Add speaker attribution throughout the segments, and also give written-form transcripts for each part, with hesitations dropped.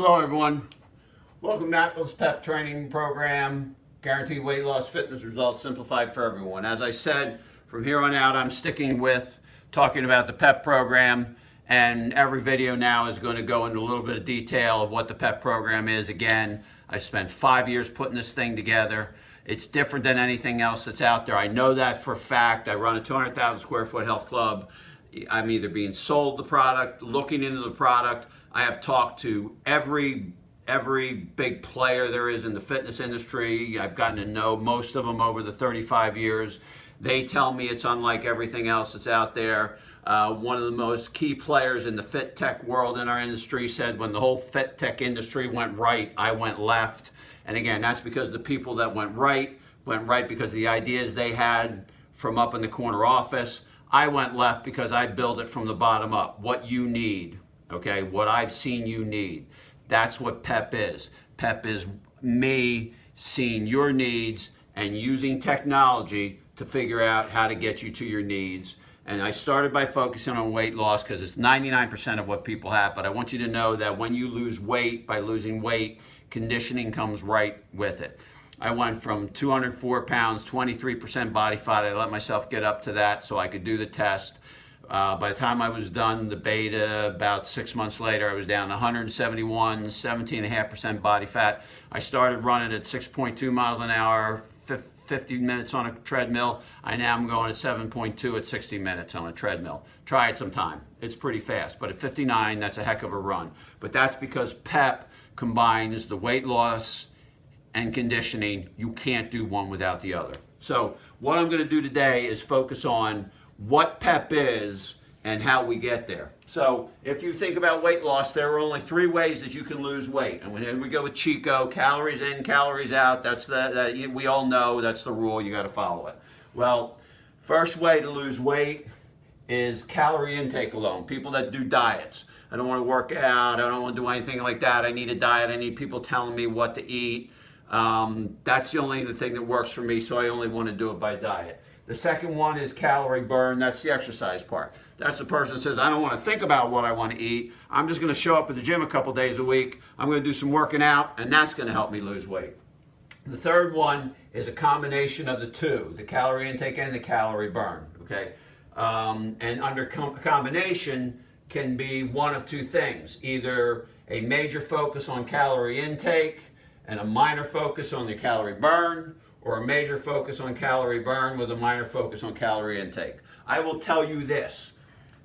Speaker 1: Hello everyone, welcome back to this PEP training program, guaranteed weight loss fitness results simplified for everyone. As I said, from here on out I'm sticking with talking about the PEP program, and every video now is going to go into a little bit of detail of what the PEP program is. Again, I spent 5 years putting this thing together. It's different than anything else that's out there. I know that for a fact. I run a 200,000 square foot health club. I'm either being sold the product, looking into the product. I have talked to every big player there is in the fitness industry. I've gotten to know most of them over the 35 years. They tell me it's unlike everything else that's out there. One of the most key players in the fit tech world in our industry said when the whole fit tech industry went right, I went left. And again, that's because the people that went right because of the ideas they had from up in the corner office. I went left because I build it from the bottom up. What you need, okay? What I've seen you need. That's what PEP is. PEP is me seeing your needs and using technology to figure out how to get you to your needs. And I started by focusing on weight loss because it's 99% of what people have. But I want you to know that when you lose weight, by losing weight, conditioning comes right with it. I went from 204 pounds, 23% body fat. I let myself get up to that so I could do the test. By the time I was done the beta, about 6 months later, I was down to 171, 17.5% body fat. I started running at 6.2 miles an hour, 50 minutes on a treadmill. I now am going at 7.2 at 60 minutes on a treadmill. Try it sometime. It's pretty fast, but at 59, that's a heck of a run. But that's because PEP combines the weight loss and conditioning. You can't do one without the other. So what I'm going to do today is focus on what PEP is and how we get there. So if you think about weight loss, there are only 3 ways that you can lose weight. And when we go with Chico, calories in, calories out, that's we all know that's the rule. You got to follow it. Well, first way to lose weight is calorie intake alone. People that do diets. I don't want to work out. I don't want to do anything like that. I need a diet. I need people telling me what to eat. That's the only thing that works for me, so I only want to do it by diet. The second one is calorie burn. That's the exercise part. That's the person that says, I don't want to think about what I want to eat. I'm just going to show up at the gym a couple days a week. I'm going to do some working out, and that's going to help me lose weight. The third one is a combination of the two, the calorie intake and the calorie burn, okay? And under combination can be one of 2 things, either a major focus on calorie intake and a minor focus on the calorie burn, or a major focus on calorie burn with a minor focus on calorie intake. I will tell you this,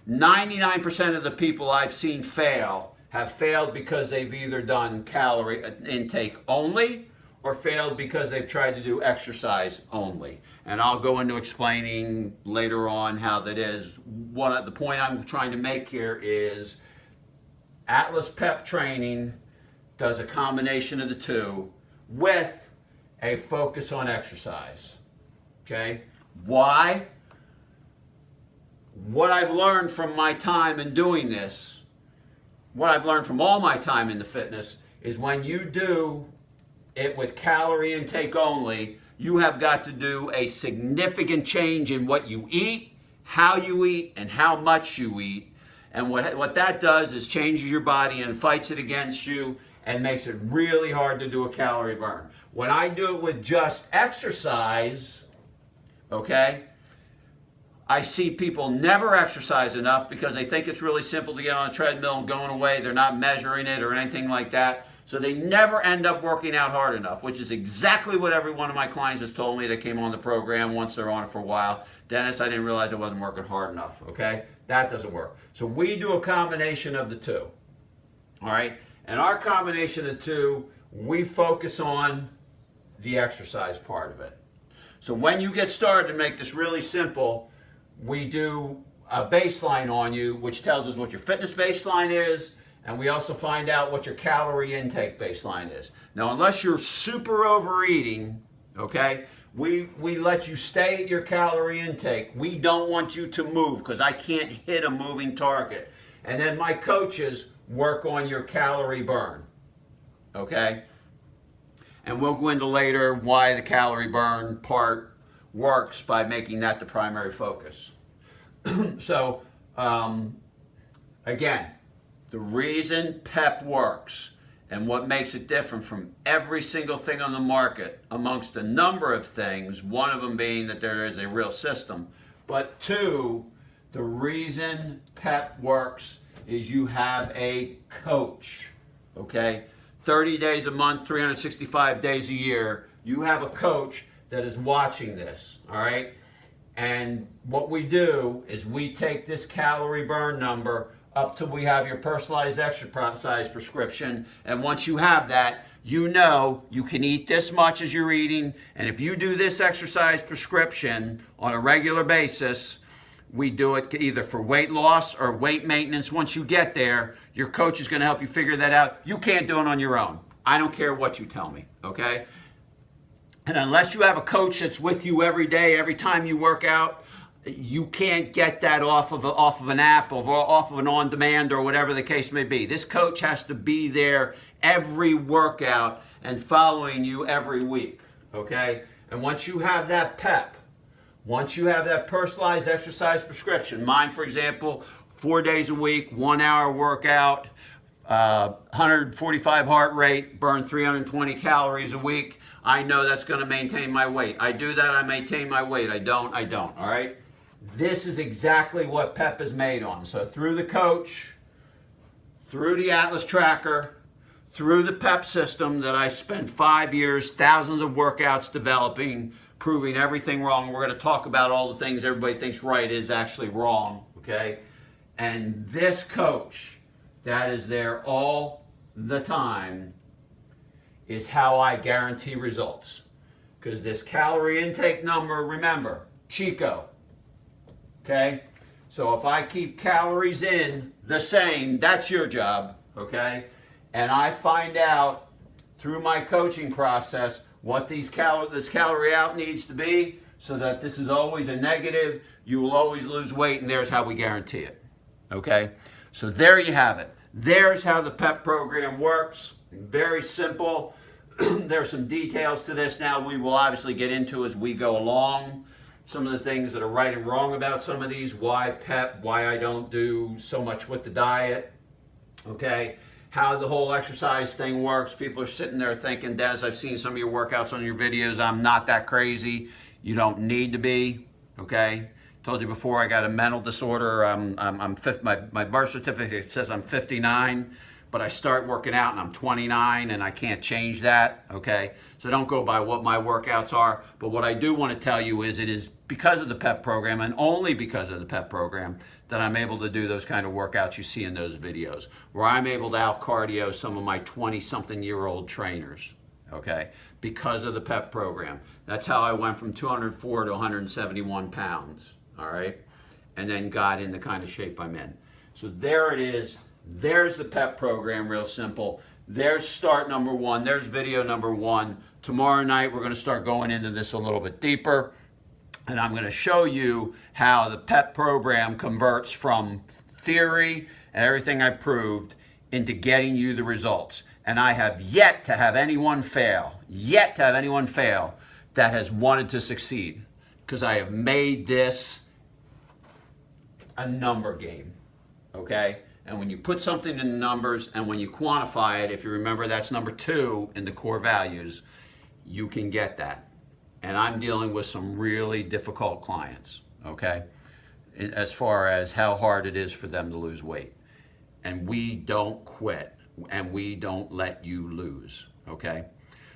Speaker 1: 99% of the people I've seen fail have failed because they've either done calorie intake only or failed because they've tried to do exercise only. And I'll go into explaining later on how that is. The point I'm trying to make here is Atlas PEP Training does a combination of the two with a focus on exercise, okay? Why? What I've learned from my time in doing this, what I've learned from all my time in the fitness, is when you do it with calorie intake only, you have got to do a significant change in what you eat, how you eat, and how much you eat. And what that does is changes your body and fights it against you and makes it really hard to do a calorie burn. When I do it with just exercise, okay, I see people never exercise enough because they think it's really simple to get on a treadmill and going away. They're not measuring it or anything like that. So they never end up working out hard enough, which is exactly what every one of my clients has told me that came on the program once they're on it for a while. Dennis, I didn't realize I wasn't working hard enough, okay? That doesn't work. So we do a combination of the two, all right? And our combination of the two, we focus on the exercise part of it. So when you get started, to make this really simple, we do a baseline on you, which tells us what your fitness baseline is, and we also find out what your calorie intake baseline is. Now, unless you're super overeating, okay, we let you stay at your calorie intake. We don't want you to move because I can't hit a moving target. And then my coaches work on your calorie burn, okay? And we'll go into later why the calorie burn part works by making that the primary focus. So, again, the reason PEP works And what makes it different from every single thing on the market, amongst a number of things, one of them being that there is a real system, but two, the reason PEP works is you have a coach, okay? 30 days a month, 365 days a year, you have a coach that is watching this, all right? And what we do is we take this calorie burn number up till we have your personalized exercise prescription. And once you have that, you know you can eat this much as you're eating. And if you do this exercise prescription on a regular basis, we do it either for weight loss or weight maintenance. Once you get there, your coach is going to help you figure that out. You can't do it on your own. I don't care what you tell me, okay? And unless you have a coach that's with you every day, every time you work out, you can't get that off of an app or off of an on-demand or whatever the case may be. This coach has to be there every workout and following you every week, okay? And once you have that PEP, once you have that personalized exercise prescription, mine, for example, 4 days a week, 1 hour workout, 145 heart rate, burn 320 calories a week, I know that's going to maintain my weight. I do that, I maintain my weight. I don't, all right? This is exactly what PEP is made on. So through the coach, through the Atlas tracker, through the PEP system that I spent 5 years, thousands of workouts developing, proving everything wrong. We're going to talk about all the things everybody thinks right is actually wrong, okay? And this coach that is there all the time is how I guarantee results. Because this calorie intake number, remember, Chico, okay? So if I keep calories in the same, that's your job, okay? And I find out through my coaching process what this calorie out needs to be so that this is always a negative, you will always lose weight, and there's how we guarantee it, okay? So there you have it. There's how the PEP program works. Very simple. There's some details to this now we will obviously get into as we go along. Some of the things that are right and wrong about some of these, why PEP, why I don't do so much with the diet, okay? How the whole exercise thing works. People are sitting there thinking, Dennis, I've seen some of your workouts on your videos. I'm not that crazy. You don't need to be, okay? Told you before, I got a mental disorder. My birth certificate says I'm 59, but I start working out and I'm 29 and I can't change that, okay? So don't go by what my workouts are. But what I do want to tell you is it is because of the PEP program and only because of the PEP program that I'm able to do those kind of workouts you see in those videos, where I'm able to out-cardio some of my 20-something-year-old trainers, okay, because of the PEP program. That's how I went from 204 to 171 pounds, all right, and then got in the kind of shape I'm in. So there it is. There's the PEP program, real simple. There's start number one. There's video number one. Tomorrow night, we're going to start going into this a little bit deeper. And I'm going to show you how the PEP program converts from theory and everything I proved into getting you the results. And I have yet to have anyone fail, that has wanted to succeed, because I have made this a number game, okay? And when you put something in numbers and when you quantify it, if you remember that's number 2 in the core values, you can get that. And I'm dealing with some really difficult clients, okay? As far as how hard it is for them to lose weight. And we don't quit and we don't let you lose, okay?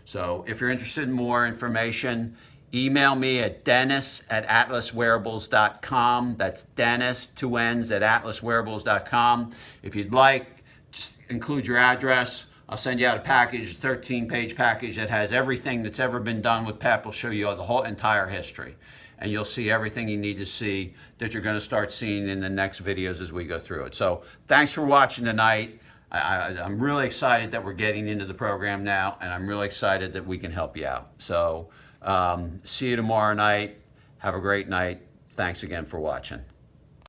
Speaker 1: So if you're interested in more information, email me at dennis@atlaswearables.com. That's Dennis, 2 N's, at atlaswearables.com. If you'd like, just include your address. I'll send you out a package, a 13-page package that has everything that's ever been done with PEP. Will show you the whole entire history. And you'll see everything you need to see that you're going to start seeing in the next videos as we go through it. So thanks for watching tonight. I'm really excited that we're getting into the program now, and I'm really excited that we can help you out. So see you tomorrow night. Have a great night. Thanks again for watching.